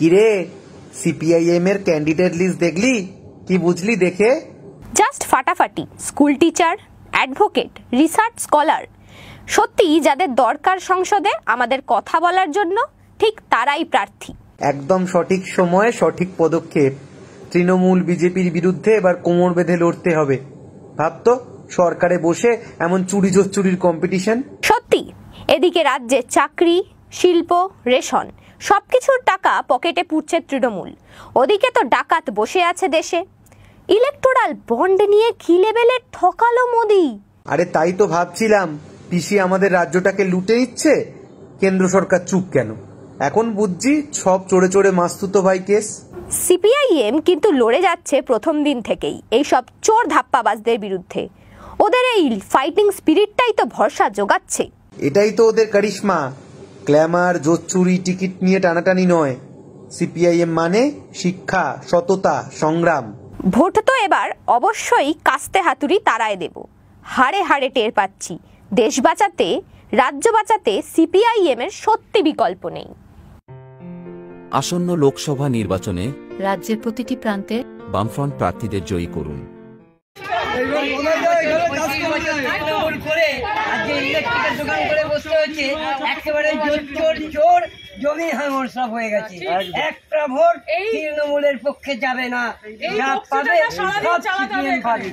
কিরে, সিপিআইএম এর candidate list দেখলি? কি বুঝলি দেখে? জাস্ট ফাটাফাটি school teacher, advocate, research scholar. সত্যি যাদের দরকার সংসদে আমাদের কথা বলার জন্য, ঠিক তারাই প্রার্থী। একদম সঠিক সময়ে সঠিক পদক্ষেপ। তৃণমূল বিজেপির বিরুদ্ধে এবার কোমর বেঁধে লড়তে হবে। ভাবতো সরকারে বসে এমন চুরি চুরির কম্পিটিশন। সত্যি, এদিকে রাজ্যে চাকরি, শিল্প, রেশন সবকিছুর টাকা পকেটে পুড়ছে তৃণমূল, ওদিকে তো ডাকাত বসে আছে দেশে। ইলেকটোরাল বন্ড নিয়ে কি লেভেলের ঠকালো মোদি। আরে তাই তো ভাবছিলাম, পিসি আমাদের রাজ্যটাকে লুটে নিচ্ছে, কেন্দ্র সরকার চুপ কেন? এখন বুঝছি সব চড়ে চড়ে মাস্তুতো ভাই কেস। সিপিআইএম কিন্তু লড়ে যাচ্ছে প্রথম দিন থেকেই এইসব চোর ধাপ্পাবাজদের বিরুদ্ধে। ওদের এই ফাইটিং স্পিরিটটাই তো ভরসা যোগাচ্ছে। এটাই তো ওদের কারিশমা। গ্ল্যামার, জোচ্চুরি, টিকিট নিয়ে টানাটানি নয়। সিপিআইএম মানে শিক্ষা, সততা, সংগ্রাম। ভোট তো এবার অবশ্যই কাস্তে হাতুড়ি তারায় দেব। হাড়ে হাড়ে টের পাচ্ছি, দেশ বাঁচাতে, রাজ্য বাঁচাতে সিপিআইএম এর সত্যি বিকল্প নেই। আসন্ন লোকসভা নির্বাচনে রাজ্যের প্রতিটি প্রান্তে বামফ্রন্ট প্রার্থীদের জয়ী করুন। জমি হাঙর সব হয়ে গেছে, একটা ভোট তৃণমূলের পক্ষে যাবে না, যা পাবে সব সিপিএম পাবে।